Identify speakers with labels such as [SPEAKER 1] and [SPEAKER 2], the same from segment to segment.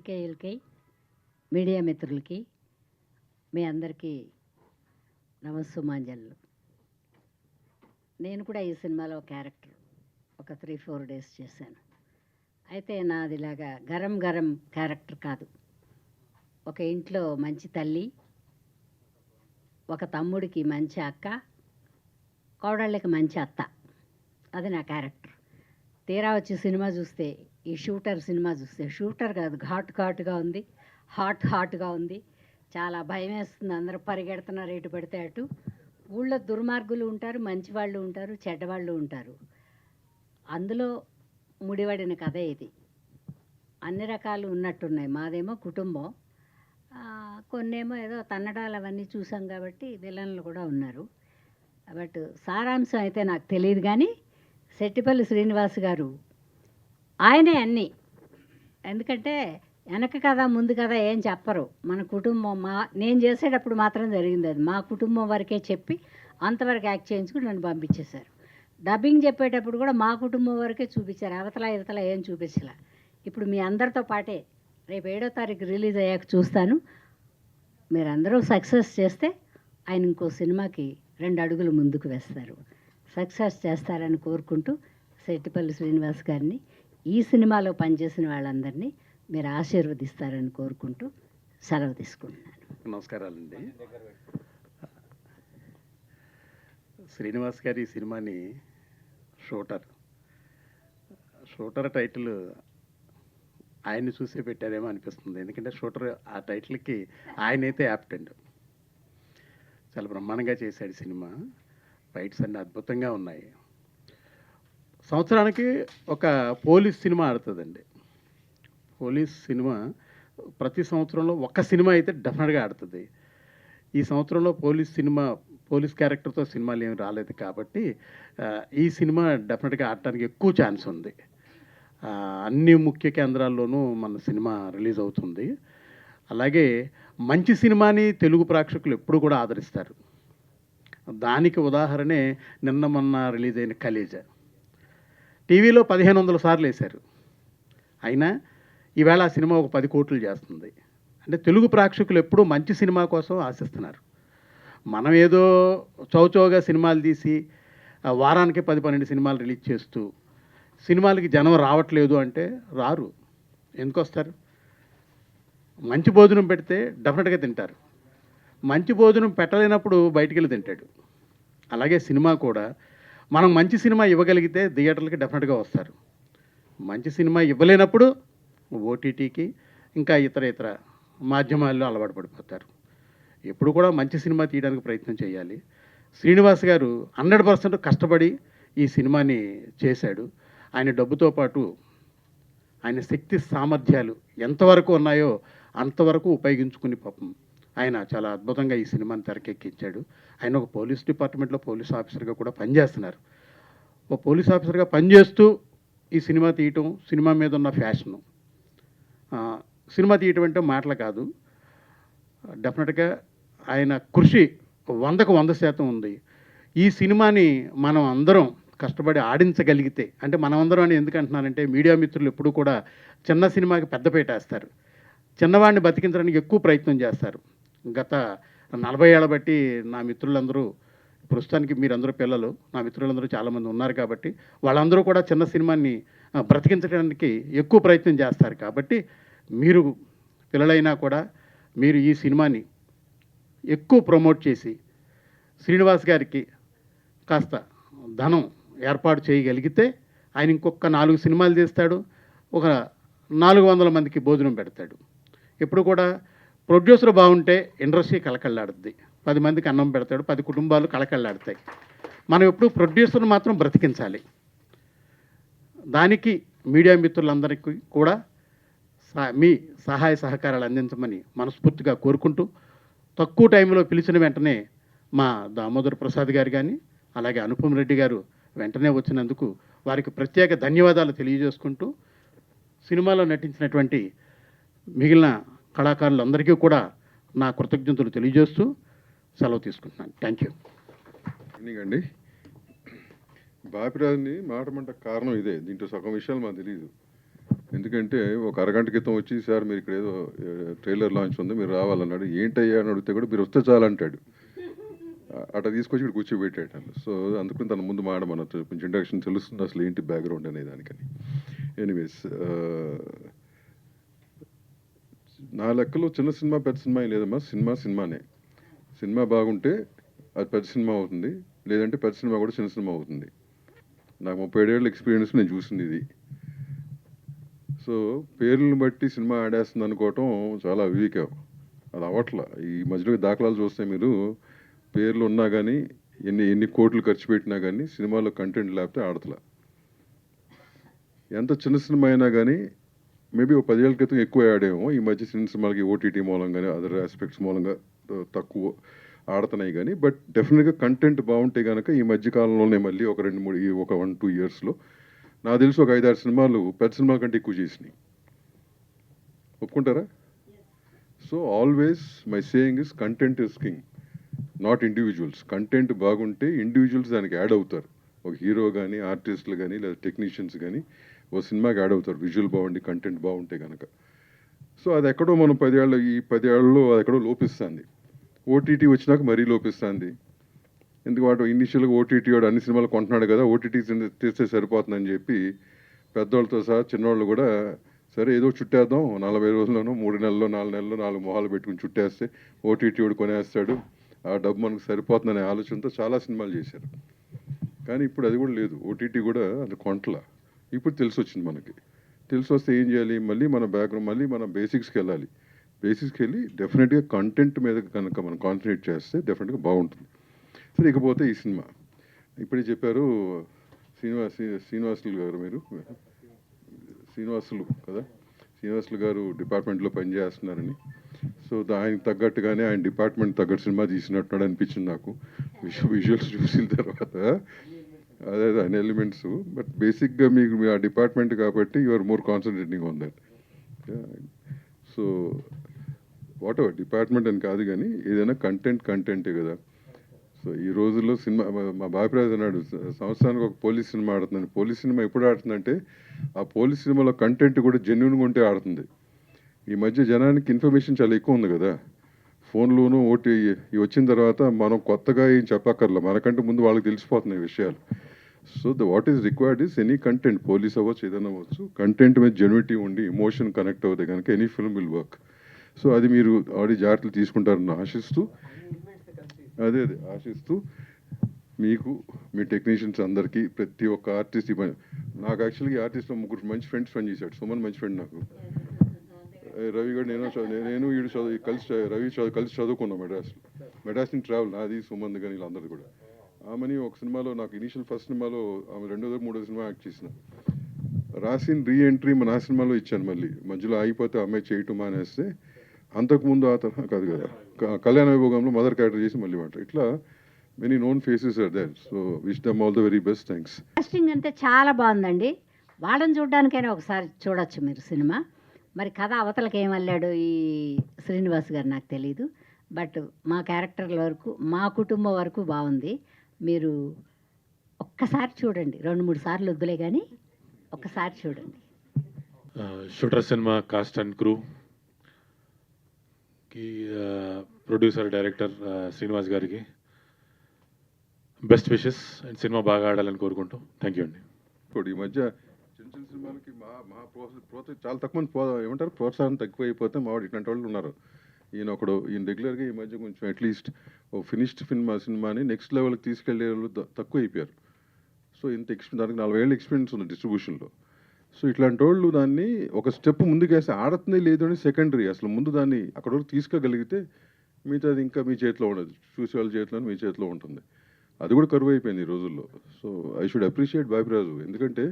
[SPEAKER 1] పాత్రికేయులకి, media మిత్రులకి మీ అందరికీ నమస్సుమాంజలు. నేను కూడా ఈ సినిమాలో క్యారెక్టర్ ఒక 3-4 డేస్ చేశాను. అయితే నాది ఇలాగా గరం గరం క్యారెక్టర్ కాదు. ఒక ఇంట్లో మంచి తల్లి, ఒక తమ్ముడికి మంచి అక్క, కోడళ్ళకి మంచి అత్త. అది నా క్యారెక్టర్. తీరా వచ్చి సినిమా చూస్తే, ఈ సినిమా చూస్తే షూటర్ కాదు, ఘాటుగా ఉంది, హాట్గా ఉంది. చాలా భయం వేస్తుంది. అందరూ పరిగెడుతున్నారు ఎటు పడితే అటు. ఊళ్ళో దుర్మార్గులు ఉంటారు, మంచివాళ్ళు ఉంటారు, చెడ్డవాళ్ళు ఉంటారు. అందులో ముడిపడిన కథ ఇది. అన్ని రకాలు ఉన్నట్టున్నాయి. మాదేమో కుటుంబం, కొన్నేమో ఏదో తన్నడాలు అవన్నీ చూసాం కాబట్టి విలన్లు కూడా ఉన్నారు. బట్ సారాంశం అయితే నాకు తెలియదు. కానీ సెట్టిపల్లి శ్రీనివాస్ గారు ఆయనే అన్నీ. ఎందుకంటే వెనక కథ ముందు కథ ఏం చెప్పరు. మన కుటుంబం నేను చేసేటప్పుడు మాత్రం జరిగింది అది. మా కుటుంబం వరకే చెప్పి అంతవరకు యాక్ట్ చేయించుకుని నన్ను పంపించేశారు. డబ్బింగ్ చెప్పేటప్పుడు కూడా మా కుటుంబం వరకే చూపించారు. అవతల ఏం చూపించలే. ఇప్పుడు మీ అందరితో పాటే రేపు 7వ తారీఖు రిలీజ్ అయ్యాక చూస్తాను. మీరందరూ సక్సెస్ చేస్తే ఆయన ఇంకో సినిమాకి 2 అడుగులు ముందుకు వేస్తారు. సక్సెస్ చేస్తారని కోరుకుంటూ సెట్టిపల్లి శ్రీనివాస్ గారిని, ఈ సినిమాలో పనిచేసిన వాళ్ళందరినీ మీరు ఆశీర్వదిస్తారని కోరుకుంటూ సెలవు తీసుకుంటున్నాను.
[SPEAKER 2] నమస్కారాలండి. శ్రీనివాస్ గారి ఈ సినిమాని షూటర్ టైటిల్ ఆయన్ని చూసే పెట్టారేమో అనిపిస్తుంది. ఎందుకంటే షూటర్ ఆ టైటిల్కి ఆయనైతే యాప్టెండ్. చాలా బ్రహ్మాండంగా చేశాడు సినిమా. ఫైట్స్ అన్నీ అద్భుతంగా ఉన్నాయి. సంవత్సరానికి ఒక పోలీస్ సినిమా ఆడుతుందండి. పోలీస్ సినిమా ప్రతి సంవత్సరంలో ఒక సినిమా అయితే డెఫినెట్గా ఆడుతుంది. ఈ సంవత్సరంలో పోలీస్ క్యారెక్టర్తో సినిమాలు ఏమి రాలేదు కాబట్టి ఈ సినిమా డెఫినెట్గా ఆడటానికి ఎక్కువ ఛాన్స్ ఉంది. అన్ని ముఖ్య కేంద్రాల్లోనూ మన సినిమా రిలీజ్ అవుతుంది. అలాగే మంచి సినిమాని తెలుగు ప్రేక్షకులు ఎప్పుడు కూడా ఆదరిస్తారు. దానికి ఉదాహరణే నిన్న మొన్న రిలీజ్ అయిన కలేజా. టీవీలో 1500 సార్లు వేశారు. అయినా ఈవేళ ఆ సినిమా ఒక 10 కోట్లు చేస్తుంది. అంటే తెలుగు ప్రేక్షకులు ఎప్పుడూ మంచి సినిమా కోసం ఆశిస్తున్నారు. మనం ఏదో చౌచౌగా సినిమాలు తీసి వారానికి 10-12 సినిమాలు రిలీజ్ చేస్తూ సినిమాలకి జనం రావట్లేదు అంటే రారు. ఎందుకు వస్తారు? మంచి భోజనం పెడితే డెఫినెట్గా తింటారు. మంచి భోజనం పెట్టలేనప్పుడు బయటికి వెళ్ళి తింటాడు. అలాగే సినిమా కూడా మనం మంచి సినిమా ఇవ్వగలిగితే థియేటర్లకి డెఫినెట్గా వస్తారు. మంచి సినిమా ఇవ్వలేనప్పుడు ఓటీటీకి ఇంకా ఇతర మాధ్యమాల్లో అలవాటు పడిపోతారు. ఎప్పుడు కూడా మంచి సినిమా తీయడానికి ప్రయత్నం చేయాలి. శ్రీనివాస్ గారు 100% కష్టపడి ఈ సినిమాని చేశాడు. ఆయన డబ్బుతో పాటు ఆయన శక్తి సామర్థ్యాలు ఎంతవరకు ఉన్నాయో అంతవరకు ఉపయోగించుకుని పాపం ఆయన చాలా అద్భుతంగా ఈ సినిమాని తెరకెక్కించాడు. ఆయన ఒక పోలీస్ డిపార్ట్మెంట్లో పోలీస్ ఆఫీసర్గా కూడా పనిచేస్తున్నారు. ఒక పోలీస్ ఆఫీసర్గా పనిచేస్తూ ఈ సినిమా తీయటం, సినిమా మీద ఉన్న ఫ్యాషను, సినిమా తీయటం అంటే మాటలు కాదు. డెఫినెట్గా ఆయన కృషి 100కు 100% ఉంది. ఈ సినిమాని మనం అందరం కష్టపడి ఆడించగలిగితే, అంటే మనమందరం అని ఎందుకు అంటున్నానంటే మీడియా మిత్రులు ఎప్పుడు కూడా చిన్న సినిమాకి పెద్దపీట వేస్తారు. చిన్నవాడిని బతికించడానికి ఎక్కువ ప్రయత్నం చేస్తారు. గత 40 ఏళ్ళ బట్టి నా మిత్రులందరూ, ప్రస్తుతానికి మీరందరూ పిల్లలు, నా మిత్రులందరూ చాలామంది ఉన్నారు కాబట్టి వాళ్ళందరూ కూడా చిన్న సినిమాని బ్రతికించడానికి ఎక్కువ ప్రయత్నం చేస్తారు. కాబట్టి మీరు పిల్లలైనా కూడా మీరు ఈ సినిమాని ఎక్కువ ప్రమోట్ చేసి శ్రీనివాస్ గారికి కాస్త ధనం ఏర్పాటు చేయగలిగితే ఆయన ఇంకొక 4 సినిమాలు తీస్తాడు, ఒక 400 మందికి భోజనం పెడతాడు. ఎప్పుడు కూడా ప్రొడ్యూసర్ బాగుంటే ఇండస్ట్రీ కళకళలాడుద్ది. 10 మందికి అన్నం పెడతాడు, 10 కుటుంబాలు కళకళలాడతాయి. మనం ఎప్పుడు ప్రొడ్యూసర్ని మాత్రం బ్రతికించాలి. దానికి మీడియా మిత్రులందరికీ కూడా మీ సహాయ సహకారాలు అందించమని మనస్ఫూర్తిగా కోరుకుంటూ, తక్కువ టైంలో పిలిచిన వెంటనే మా దామోదర్ ప్రసాద్ గారు కానీ అలాగే అనుపమ్ రెడ్డి గారు వెంటనే వచ్చినందుకు వారికి ప్రత్యేక ధన్యవాదాలు తెలియజేసుకుంటూ, సినిమాలో నటించినటువంటి మిగిలిన కళాకారులందరికీ కూడా నా కృతజ్ఞతలు తెలియజేస్తూ సెలవు తీసుకుంటున్నాను. Thank you.
[SPEAKER 3] అండి, బాపిరాజుని మాటమంట కారణం ఇదే. దీంట్లో సగం విషయాలు మాకు తెలియదు. ఎందుకంటే ఒక అరగంట క్రితం వచ్చి సార్ మీరు ఇక్కడ ఏదో ట్రైలర్ లాంచ్ ఉంది మీరు రావాలన్నాడు. ఏంటయ్యా అని అడిగితే కూడా మీరు వస్తే చాలంటాడు. అట్లా తీసుకొచ్చి ఇక్కడ కూర్చోబెట్టాడు. సో అందుకని తన ముందు మాడమన్నట్టు కొంచెం ఇంట్రడక్షన్ తెలుస్తుంది అసలు ఏంటి బ్యాక్గ్రౌండ్ అనే దానికని. ఎనీవేస్, నా లెక్కలో చిన్న సినిమా పెద్ద సినిమా ఏం లేదమ్మా. సినిమా సినిమానే. సినిమా బాగుంటే అది పెద్ద సినిమా అవుతుంది, లేదంటే పెద్ద సినిమా కూడా చిన్న సినిమా అవుతుంది. నాకు 37 ఏళ్ళ ఎక్స్పీరియన్స్ నేను చూసింది ఇది. సో పేర్లను బట్టి సినిమా ఆడేస్తుంది అనుకోవటం చాలా అవివేకం. అది అవ్వట్ల. ఈ మధ్యలో దాఖలాలు చూస్తే మీరు పేర్లు ఉన్నా కానీ ఎన్ని కోట్లు ఖర్చు పెట్టినా కానీ సినిమాలో కంటెంట్ లేకపోతే ఆడతలా. ఎంత చిన్న సినిమా అయినా కానీ మేబీ ఒక 10 ఏళ్ళ క్రితం ఎక్కువ ఆడేమో. ఈ మధ్య చిన్న సినిమాలకి ఓటీటీ మూలంగానే అదర్ ఆస్పెక్ట్స్ మూలంగా తక్కువ ఆడుతున్నాయి కానీ, బట్ డెఫినెట్గా కంటెంట్ బాగుంటే కనుక ఈ మధ్య కాలంలోనే మళ్ళీ ఒక 1-2 ఇయర్స్లో నాకు తెలిసి ఒక 5-6 సినిమాలు పెద్ద సినిమాల కంటే ఎక్కువ చేసినాయి. ఒప్పుకుంటారా? So always my saying is content is king, not individuals. Content బాగుంటే ఇండివిజువల్స్ దానికి యాడ్ అవుతారు. ఒక హీరో కానీ, ఆర్టిస్టులు కానీ, లేదా టెక్నీషియన్స్ కానీ ఓ సినిమాకి యాడ్ అవుతారు విజువల్ బాగుండి కంటెంట్ బాగుంటే కనుక. సో అది ఎక్కడో మనం 10 ఏళ్ళలో అది ఎక్కడో లోపిస్తుంది. ఓటీటీ వచ్చినాక మరీ లోపిస్తుంది. ఎందుకు వాడు ఇనిషియల్గా ఓటీటీ వాడు అన్ని సినిమాలు కొంటున్నాడు కదా, ఓటీటీ తీస్తే సరిపోతుందని చెప్పి పెద్దవాళ్ళతో సహా చిన్నవాళ్ళు కూడా సరే ఏదో చుట్టేద్దాం 40 రోజుల్లోనూ 3 నెలల్లో 4 నెలల్లో 4 మొహాలు పెట్టుకుని చుట్టేస్తే ఓటీటీ వాడు కొనేస్తాడు, ఆ డబ్బు మనకు సరిపోతుందనే ఆలోచనతో చాలా సినిమాలు చేశారు. కానీ ఇప్పుడు అది కూడా లేదు. ఓటీటీ కూడా అది కొంటల. ఇప్పుడు తెలిసి వచ్చింది మనకి. తెలిసి వస్తే ఏం చేయాలి? మళ్ళీ మన బ్యాక్గ్రౌండ్ మళ్ళీ మన బేసిక్స్కి వెళ్ళాలి. బేసిక్స్కి వెళ్ళి డెఫినెట్గా కంటెంట్ మీద కనుక మనం కాన్సన్ట్రేట్ చేస్తే డెఫినెట్గా బాగుంటుంది. సరే, ఇకపోతే ఈ సినిమా ఇప్పుడే చెప్పారు శ్రీనివాసులు గారు, మీరు శ్రీనివాసులు కదా, శ్రీనివాసులు గారు డిపార్ట్మెంట్లో పనిచేస్తున్నారని. సో ఆయనకు తగ్గట్టుగానే ఆయన డిపార్ట్మెంట్ తగ్గట్టు సినిమా తీసినట్టు అనిపించింది నాకు విజువల్స్ చూసిన తర్వాత. అదే అన్ని ఎలిమెంట్స్, బట్ బేసిక్గా మీకు ఆ డిపార్ట్మెంట్ కాబట్టి you are more concentrating on that. So whatever department అని కాదు కానీ ఏదైనా కంటెంటే కదా. సో ఈ రోజుల్లో సినిమా మా బాపిరాజు అన్నాడు సంవత్సరానికి ఒక పోలీస్ సినిమా ఆడుతుందని. పోలీస్ సినిమా ఎప్పుడు ఆడుతుందంటే ఆ పోలీస్ సినిమాలో కంటెంట్ కూడా జెన్యున్గా ఉంటే ఆడుతుంది. ఈ మధ్య జనానికి ఇన్ఫర్మేషన్ చాలా ఎక్కువ ఉంది కదా, ఫోన్లోనూ ఇవి వచ్చిన తర్వాత మనం కొత్తగా ఏం చెప్పక్కర్లా, మనకంటే ముందు వాళ్ళకి తెలిసిపోతున్నాయి విషయాలు. So what is required is any content, police అవ్వచ్చు ఏదైనా అవ్వచ్చు, కంటెంట్ మీద జెన్యునిటీ ఉండి ఎమోషన్ కనెక్ట్ అవుతాయి కనుక any film will work. So అది మీరు ఆల్రెడీ జాగ్రత్తలు తీసుకుంటారని ఆశిస్తూ ఆశిస్తూ మీకు మీ టెక్నీషియన్స్ అందరికీ ప్రతి ఒక్క ఆర్టిస్ట్ నాకు యాక్చువల్గా ఆర్టిస్ట్లో 3 మంచి ఫ్రెండ్స్ పని చేశాడు. సుమన్ మంచి ఫ్రెండ్ నాకు, రవి గారు నేను వీడు కలిసి చదువుకున్నాం మెడ్రాస్ నుంచి ట్రావెల్ నాది సుమంద్ కానీ వీళ్ళందరూ కూడా. ఆమెని ఒక సినిమాలో నాకు ఇనీషియల్ ఫస్ట్ సినిమాలో ఆమె 2వ 3వ సినిమా యాక్ట్ చేసిన రాసిన రీఎంట్రీ నా సినిమాలో ఇచ్చాను. మళ్ళీ మధ్యలో ఆగిపోతే అమ్మాయి చేయటం మానేస్తే అంతకుముందు కాదు కదా కళ్యాణ వైభోగంలో మదర్ క్యారెక్టర్ చేసి మళ్ళీ మాట. ఇట్లా many known faces are there. So wish them all the very best. Thanks.
[SPEAKER 1] Casting అంతే చాలా బాగుందండి. వాళ్ళని చూడడానికైనా ఒకసారి చూడొచ్చు మీరు సినిమా. మరి కథ అవతలకి ఏం వెళ్ళాడు ఈ శ్రీనివాస్ గారు నాకు తెలీదు, బట్ మా క్యారెక్టర్ల వరకు మా కుటుంబం వరకు బాగుంది. మీరు ఒక్కసారి చూడండి, 2-3 సార్లు వద్దులే కానీ ఒక్కసారి చూడండి.
[SPEAKER 4] Shooter cinema cost and crew కి ప్రొడ్యూసర్ డైరెక్టర్ శ్రీనివాస్ గారికి బెస్ట్ విషెస్ అండ్ సినిమా బాగా ఆడాలని కోరుకుంటాం. థ్యాంక్ యూ అండి.
[SPEAKER 3] ఇప్పుడు ఈ మధ్య చిన్న సినిమాలకి మా ప్రోత్సాహం చాలా తక్కువ మంది ఏమంటారు ప్రోత్సాహం తక్కువ అయిపోతే మావాడు ఇట్లాంటి వాళ్ళు ఉన్నారు. ఈయన రెగ్యులర్గా ఈ మధ్య కొంచెం అట్లీస్ట్ ఓ ఫినిష్డ్ సినిమాని నెక్స్ట్ లెవెల్కి తీసుకెళ్లే వాళ్ళు తక్కువ అయిపోయారు. సో ఇంత దానికి 40 ఏళ్ళ ఎక్స్పీరియన్స్ ఉంది డిస్ట్రిబ్యూషన్లో. సో ఇట్లాంటి వాళ్ళు దాన్ని ఒక స్టెప్ ముందుకేసి ఆడుతుంది లేదు అని సెకండరీ, అసలు ముందు దాన్ని అక్కడ వరకు తీసుకోగలిగితే మిగతాది ఇంకా మీ చేతిలో ఉండదు, చూసే వాళ్ళ చేతిలో మీ చేతిలో ఉంటుంది. అది కూడా కరువు అయిపోయింది ఈ రోజుల్లో. So I should appreciate Bapiraju, ఎందుకంటే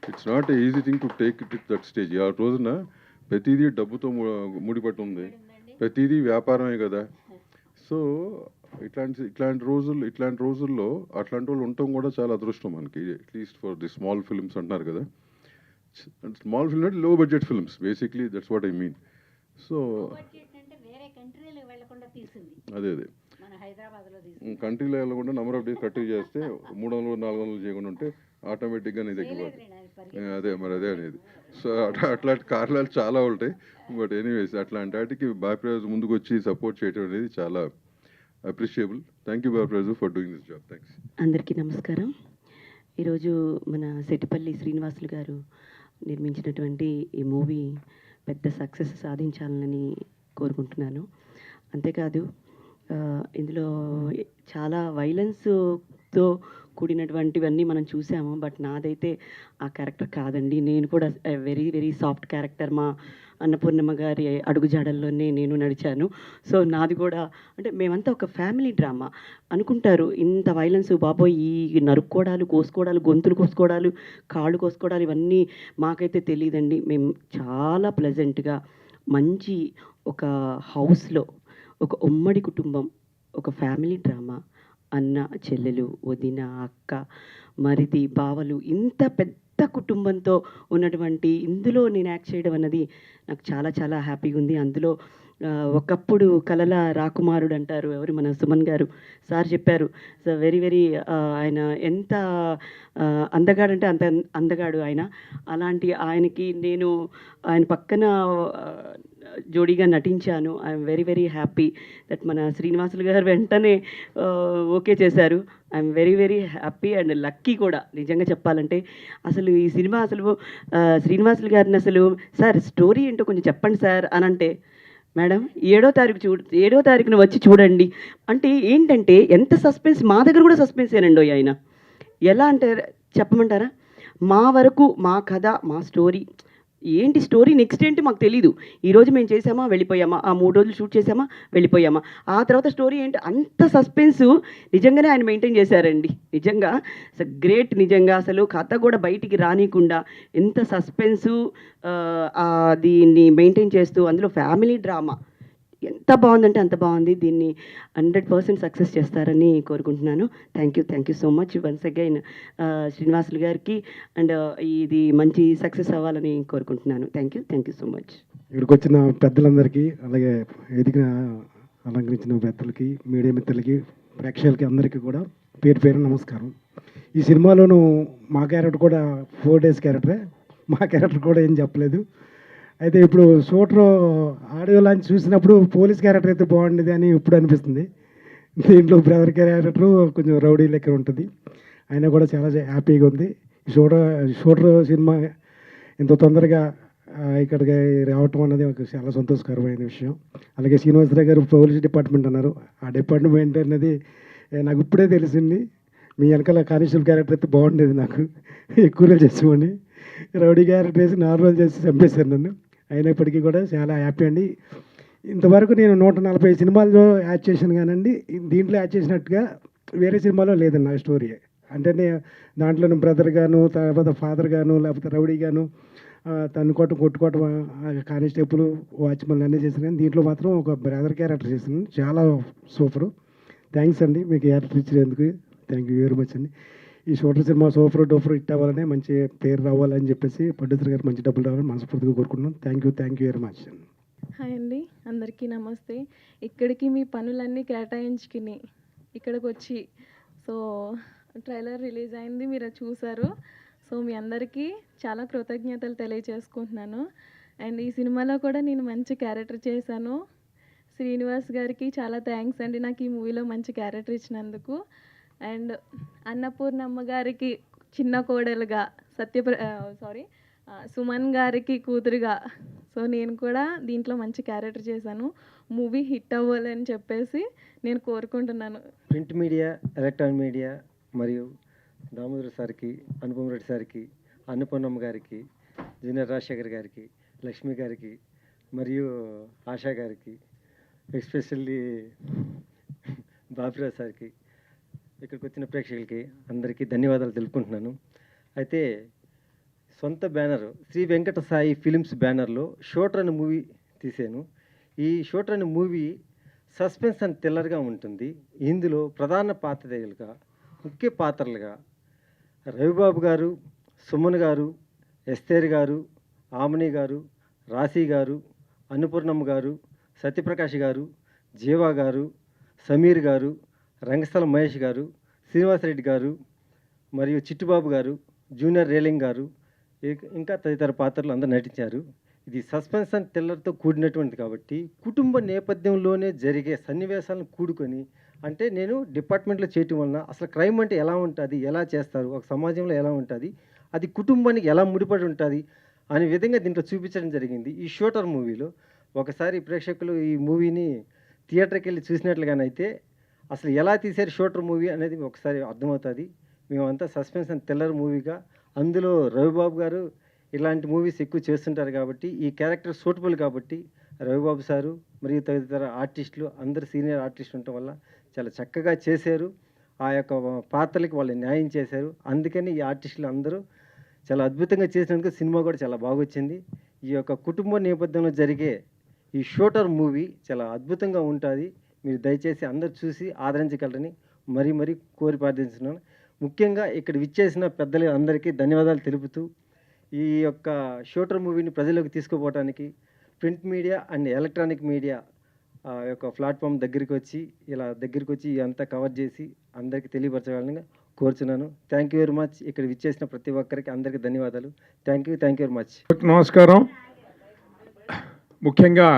[SPEAKER 3] it's not a easy thing to take it that stage. ఆ రోజున ప్రతిదీ డబ్బుతో ముడిపట్టి ఉంది, ప్రతిదీ వ్యాపారమే కదా. సో ఇట్లాంటి రోజుల్లో అట్లాంటి వాళ్ళు ఉండటం కూడా చాలా అదృష్టం మనకి, at least for the small films అంటున్నారు కదా. స్మాల్ ఫిల్మ్ అంటే లో budget films basically, that's what I mean. So అదే కంట్రీలో వెళ్ళకుండా నెంబర్ ఆఫ్ డేస్ కట్టివ్ చేస్తే 300-400 చేయకుండా ఉంటే ఆటోమేటిక్గా నీ దగ్గర అదే అనేది. సో అట్లాంటి కారణాలు చాలా ఉంటాయి. బట్ ఎనీవేస్ అట్లాంటి వాటికి బాపిరాజు ముందుకు వచ్చి సపోర్ట్ చేయడం అనేది చాలా appreciable. Thank you Bapiraju for doing this job. Thanks.
[SPEAKER 5] అందరికీ నమస్కారం. ఈరోజు మన సెట్టిపల్లి శ్రీనివాసులు గారు నిర్మించినటువంటి ఈ మూవీ పెద్ద సక్సెస్ సాధించాలని కోరుకుంటున్నాను. అంతేకాదు ఇందులో చాలా వైలెన్స్తో కూడినటువంటివన్నీ మనం చూసాము. బట్ నాదైతే ఆ క్యారెక్టర్ కాదండి. నేను కూడా వెరీ వెరీ సాఫ్ట్ క్యారెక్టర్. మా అన్నపూర్ణమ్మ గారి అడుగుజాడల్లోనే నేను నడిచాను. సో నాది కూడా అంటే మేమంతా ఒక ఫ్యామిలీ డ్రామా అనుకుంటారు. ఇంత వైలెన్స్ బాబోయ్, ఈ నరుక్కోవడాలు, కోసుకోవడాలు, గొంతులు కోసుకోవడాలు, కాళ్ళు కోసుకోవడాలు ఇవన్నీ మాకైతే తెలియదండి. మేము చాలా ప్లెజెంట్గా మంచి ఒక హౌస్లో ఒక ఉమ్మడి కుటుంబం, ఒక ఫ్యామిలీ డ్రామా, అన్న చెల్లెలు, వదిన, అక్క, మరిది, బావలు, ఇంత పెద్ద కుటుంబంతో ఉన్నటువంటి ఇందులో నేను యాక్ట్ చేయడం అన్నది నాకు చాలా చాలా హ్యాపీగా ఉంది. అందులో ఒకప్పుడు కలల రాకుమారుడు అంటారు ఎవరు, మన సుమన్ గారు సార్ చెప్పారు. సో వెరీ వెరీ ఆయన ఎంత అందగాడంటే అంత అందగాడు ఆయన. అలాంటి ఆయనకి నేను ఆయన పక్కన జోడీగా నటించాను. I'm very very happy that మన శ్రీనివాసులు గారు వెంటనే ఓకే చేశారు. I'm very very happy and lucky కూడా నిజంగా చెప్పాలంటే. అసలు ఈ సినిమా అసలు శ్రీనివాసులు గారిని అసలు సార్ స్టోరీ ఏంటో కొంచెం చెప్పండి సార్ అని అంటే, మేడం 7వ తారీఖున వచ్చి చూడండి అంటే ఏంటంటే ఎంత సస్పెన్స్, మా దగ్గర కూడా సస్పెన్సేనండి ఆయన. ఎలా అంటే చెప్పమంటారా, మా వరకు మా కథ, మా స్టోరీ ఏంటి, స్టోరీ నెక్స్ట్ ఏంటి మాకు తెలీదు. ఈరోజు మేము చేసామా వెళ్ళిపోయామా, ఆ 3 రోజులు షూట్ చేసామా వెళ్ళిపోయామా, ఆ తర్వాత స్టోరీ ఏంటి, అంత సస్పెన్సు నిజంగానే ఆయన మెయింటైన్ చేశారండి. నిజంగా గ్రేట్. నిజంగా అసలు కథ కూడా బయటికి రానియకుండా ఎంత సస్పెన్సు దీన్ని మెయింటైన్ చేస్తూ, అందులో ఫ్యామిలీ డ్రామా ఎంత బాగుందంటే అంత బాగుంది. దీన్ని 100% సక్సెస్ చేస్తారని కోరుకుంటున్నాను. Thank you so much once again Srinivasulu గారికి. అండ్ ఇది మంచి సక్సెస్ అవ్వాలని కోరుకుంటున్నాను. Thank you so much.
[SPEAKER 6] ఇక్కడికి వచ్చిన పెద్దలందరికీ, అలాగే ఎదిగిన అలంకరించిన పెద్దలకి, మీడియా మిత్రులకి, ప్రేక్షకులకి అందరికీ కూడా పేరు పేరు నమస్కారం. ఈ సినిమాలోనూ మా క్యారెక్టర్ కూడా 4 days క్యారెక్టరే. మా క్యారెక్టర్ కూడా ఏం చెప్పలేదు. అయితే ఇప్పుడు షూటర్ ఆడియో లాంచ్ చూసినప్పుడు పోలీస్ క్యారెక్టర్ అయితే బాగుండేది అని ఇప్పుడు అనిపిస్తుంది. దీంట్లో బ్రదర్ క్యారెక్టర్ కొంచెం రౌడీ లెక్క ఉంటుంది. అయినా కూడా చాలా హ్యాపీగా ఉంది. షూటర్ సినిమా ఇంత తొందరగా ఇక్కడికి రావటం అన్నది ఒక చాలా సంతోషకరమైన విషయం. అలాగే శ్రీనివాసరావు గారు పోలీస్ డిపార్ట్మెంట్ అన్నారు. ఆ డిపార్ట్మెంట్ అనేది నాకు ఇప్పుడే తెలిసింది. మీ వెనకాల కానిస్టేబుల్ క్యారెక్టర్ అయితే బాగుండేది, నాకు ఎక్కువ రోజులు చేసామని. రౌడీ క్యారెక్టర్ వేసి 4 రోజులు చేసి చంపేశారు నన్ను. అయినప్పటికీ కూడా చాలా హ్యాపీ అండి. ఇంతవరకు నేను 140 సినిమాల్లో యాక్ట్ చేశాను కానండి, దీంట్లో యాక్ట్ చేసినట్టుగా వేరే సినిమాలో లేదండి నా స్టోరీ. అంటే దాంట్లో బ్రదర్ గాను, తర్వాత ఫాదర్ గాను, లేకపోతే రౌడీ గాను, కొట్టుకోవటం, కానిస్టేబుల్, వాచ్మెన్ అన్నీ చేశాను. కానీ దీంట్లో మాత్రం ఒక బ్రదర్ క్యారెక్టర్ చేశాను. చాలా సూపరు. థ్యాంక్స్ అండి మీకు క్యారెక్టర్ ఇచ్చినందుకు. థ్యాంక్ యూ వెరీ మచ్ అండి. ఈ shooter cinema super duper hit అవ్వాలని, మంచి పేరు రావాలని చెప్పేసి ప్రొడ్యూసర్ గారు మంచి డబ్బులు రావాలని మనస్ఫూర్తిగా కోరుకుంటున్నాను. Thank you very much.
[SPEAKER 7] Hi అండి, అందరికీ నమస్తే. ఇక్కడికి మీ పనులన్నీ కేటాయించుకుని ఇక్కడికి వచ్చి, సో ట్రైలర్ రిలీజ్ అయింది, మీరు చూసారు. సో మీ అందరికీ చాలా కృతజ్ఞతలు తెలియజేసుకుంటున్నాను. అండ్ ఈ సినిమాలో కూడా నేను మంచి క్యారెక్టర్ చేశాను. శ్రీనివాస్ గారికి చాలా థ్యాంక్స్ అండి నాకు ఈ మూవీలో మంచి క్యారెక్టర్ ఇచ్చినందుకు. అండ్ అన్నపూర్ణమ్మ గారికి చిన్న కోడలుగా, సుమన్ గారికి కూతురుగా, సో నేను కూడా దీంట్లో మంచి క్యారెక్టర్ చేశాను. మూవీ హిట్ అవ్వాలని చెప్పేసి నేను కోరుకుంటున్నాను.
[SPEAKER 8] ప్రింట్ మీడియా, ఎలక్ట్రానిక్ మీడియా మరియు దామోదర్ సార్కి, అనుపమ్ రెడ్డి సార్కి, అన్నపూర్ణమ్మ గారికి, జూనియర్ రాజశేఖర్ గారికి, లక్ష్మి గారికి మరియు ఆశా గారికి, ఎస్పెషల్లీ బాపిరాజ్ సార్కి, ఇక్కడికి వచ్చిన ప్రేక్షకులకి అందరికీ ధన్యవాదాలు తెలుపుకుంటున్నాను. అయితే సొంత బ్యానర్ శ్రీ వెంకట సాయి ఫిలిమ్స్ బ్యానర్లో షూటర్ అనే మూవీ తీసాను. ఈ షూటర్ అనే మూవీ సస్పెన్స్ అండ్ థ్రిల్లర్గా ఉంటుంది. ఇందులో ప్రధాన పాత్రలుగా, ముఖ్య పాత్రలుగా రవిబాబు గారు, సుమన్ గారు, ఎస్తేర్ గారు, ఆమని గారు, రాశి గారు, అన్నపూర్ణమ్మ గారు, సత్యప్రకాష్ గారు, జీవా గారు, సమీర్ గారు, రంగస్థలం మహేష్ గారు, శ్రీనివాసరెడ్డి గారు మరియు చిట్టుబాబు గారు, జూనియర్ రేలింగ్ గారు, ఇంకా తదితర పాత్రలు అందరూ నటించారు. ఇది సస్పెన్స్ అండ్ థ్రిల్లర్తో కూడినటువంటిది కాబట్టి కుటుంబ నేపథ్యంలోనే జరిగే సన్నివేశాలను కూడుకొని, అంటే నేను డిపార్ట్మెంట్లో చేయటం వలన అసలు క్రైమ్ అంటే ఎలా ఉంటుంది, ఎలా చేస్తారు, ఒక సమాజంలో ఎలా ఉంటుంది, అది కుటుంబానికి ఎలా ముడిపడి ఉంటుంది అనే విధంగా దీంట్లో చూపించడం జరిగింది. ఈ షూటర్ మూవీలో ఒకసారి ప్రేక్షకులు ఈ మూవీని థియేటర్కి వెళ్ళి చూసినట్లుగానైతే అసలు ఎలా తీశారు షూటర్ మూవీ అనేది ఒకసారి అర్థమవుతుంది. మేమంతా సస్పెన్స్ అండ్ థ్రిల్లర్ మూవీగా, అందులో రవిబాబు గారు ఇలాంటి మూవీస్ ఎక్కువ చేస్తుంటారు కాబట్టి ఈ క్యారెక్టర్ సూటబుల్ కాబట్టి రవిబాబు సారు మరియు తదితర ఆర్టిస్టులు అందరు సీనియర్ ఆర్టిస్టులు ఉండటం వల్ల చాలా చక్కగా చేశారు. ఆ యొక్క పాత్రలకి వాళ్ళు న్యాయం చేశారు. అందుకని ఈ ఆర్టిస్టులు అందరూ చాలా అద్భుతంగా చేసినందుకు సినిమా కూడా చాలా బాగా వచ్చింది. ఈ యొక్క కుటుంబ నేపథ్యంలో జరిగే ఈ షూటర్ మూవీ చాలా అద్భుతంగా ఉంటుంది. మీరు దయచేసి అందరూ చూసి ఆదరించగలరని మరీ కోరి ప్రార్థిస్తున్నాను. ముఖ్యంగా ఇక్కడ విచ్చేసిన పెద్దలు అందరికీ ధన్యవాదాలు తెలుపుతూ ఈ యొక్క షూటర్ మూవీని ప్రజలకు తీసుకుపోవడానికి print media and electronic media యొక్క ప్లాట్ఫామ్ దగ్గరికి వచ్చి అంతా కవర్ చేసి అందరికీ తెలియపరచగలని కోరుచున్నాను. Thank you very much. ఇక్కడ విచ్చేసిన ప్రతి ఒక్కరికి అందరికీ ధన్యవాదాలు. Thank you very much.
[SPEAKER 9] నమస్కారం. ముఖ్యంగా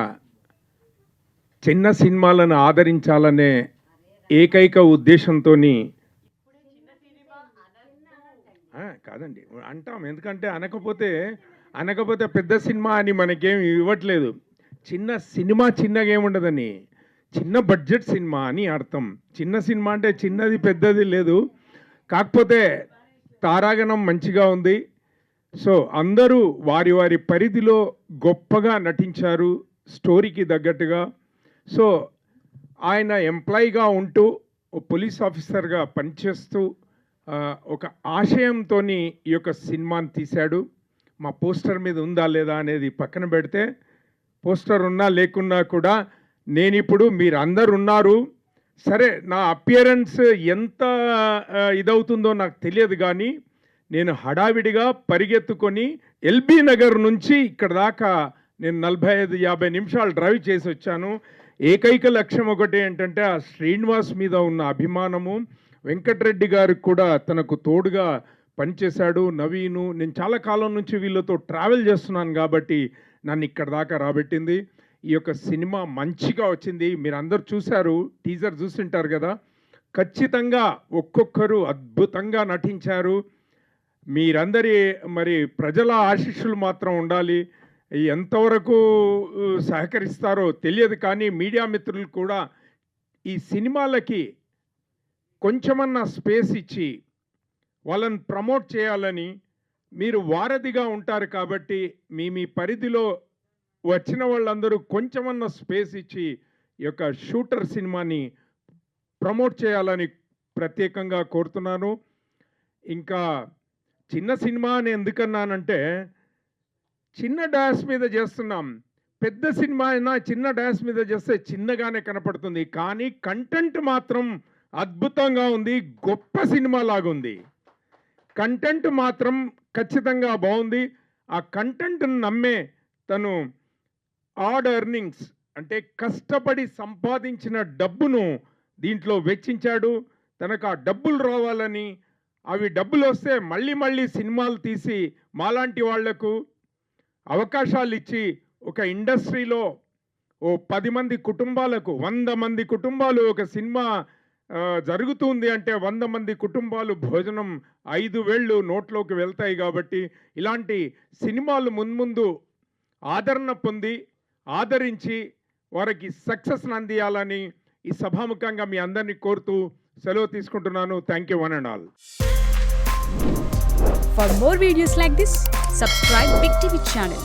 [SPEAKER 9] చిన్న సినిమాలను ఆదరించాలనే ఏకైక ఉద్దేశంతో కాదండి అంటాం, ఎందుకంటే అనకపోతే పెద్ద సినిమా అని మనకేం ఇవ్వట్లేదు. చిన్న సినిమా చిన్నగా ఏముండదని, చిన్న బడ్జెట్ సినిమా అని అర్థం. చిన్న సినిమా అంటే చిన్నది పెద్దది లేదు, కాకపోతే తారాగణం మంచిగా ఉంది. సో అందరూ వారి వారి పరిధిలో గొప్పగా నటించారు స్టోరీకి తగ్గట్టుగా. సో ఆయన ఎంప్లాయీగా ఉంటూ పోలీస్ ఆఫీసర్గా పనిచేస్తూ ఒక ఆశయంతో ఈ యొక్క సినిమాని తీశాడు. మా పోస్టర్ మీద ఉందా లేదా అనేది పక్కన పెడితే, పోస్టర్ ఉన్నా లేకున్నా కూడా నేను ఇప్పుడు మీరు అందరు ఉన్నారు, సరే నా అపియరెన్స్ ఎంత ఇదవుతుందో నాకు తెలియదు, కానీ నేను హడావిడిగా పరిగెత్తుకొని ఎల్బీ నగర్ నుంచి ఇక్కడ దాకా నేను 45-50 నిమిషాలు డ్రైవ్ చేసి వచ్చాను. ఏకైక లక్ష్యం ఒకటి ఏంటంటే ఆ శ్రీనివాస్ మీద ఉన్న అభిమానము. వెంకటరెడ్డి గారికి కూడా తనకు తోడుగా పనిచేశాడు. నవీను, నేను చాలా కాలం నుంచి వీళ్ళతో ట్రావెల్ చేస్తున్నాను కాబట్టి నన్ను ఇక్కడ దాకా రాబెట్టింది. ఈ యొక్క సినిమా మంచిగా వచ్చింది. మీరు అందరు చూశారు, టీజర్ చూసింటారు కదా. ఖచ్చితంగా ఒక్కొక్కరు అద్భుతంగా నటించారు. మీరందరి మరి ప్రజల ఆశీస్సులు మాత్రం ఉండాలి. ఎంతవరకు సహకరిస్తారో తెలియదు, కానీ మీడియా మిత్రులు కూడా ఈ సినిమాలకి కొంచెమన్నా స్పేస్ ఇచ్చి వాళ్ళని ప్రమోట్ చేయాలని, మీరు వారధిగా ఉంటారు కాబట్టి మీ పరిధిలో వచ్చిన వాళ్ళందరూ కొంచెమన్నా స్పేస్ ఇచ్చి ఈ యొక్క షూటర్ సినిమాని ప్రమోట్ చేయాలని ప్రత్యేకంగా కోరుతున్నాను. ఇంకా చిన్న సినిమా అని ఎందుకన్నానంటే, చిన్న డాష్ మీద చేస్తున్నాం, పెద్ద సినిమా అయినా చిన్న డాష్ మీద చేస్తే చిన్నగానే కనపడుతుంది, కానీ కంటెంట్ మాత్రం అద్భుతంగా ఉంది, గొప్ప సినిమా లాగుంది. కంటెంట్ మాత్రం ఖచ్చితంగా బాగుంది. ఆ కంటెంట్ను నమ్మే తను ఆడ్ ఎర్నింగ్స్ అంటే కష్టపడి సంపాదించిన డబ్బును దీంట్లో వెచ్చించాడు. తనకు ఆ డబ్బులు రావాలని, అవి డబ్బులు వస్తే మళ్ళీ సినిమాలు తీసి మాలాంటి వాళ్లకు అవకాశాలు ఇచ్చి ఒక ఇండస్ట్రీలో ఓ 10 మంది కుటుంబాలకు 100 మంది కుటుంబాలు ఒక సినిమా జరుగుతుంది అంటే 100 మంది కుటుంబాలు భోజనం 5 వేళ్ళు నోట్లోకి వెళ్తాయి. కాబట్టి ఇలాంటి సినిమాలు మున్ముందు ఆదరణ పొంది ఆదరించి వారికి సక్సెస్ని అందియాలని ఈ సభాముఖంగా మీ అందరినీ కోరుతూ సెలవు తీసుకుంటున్నాను. Thank you one and all.
[SPEAKER 10] For more videos like this, subscribe Big TV channel.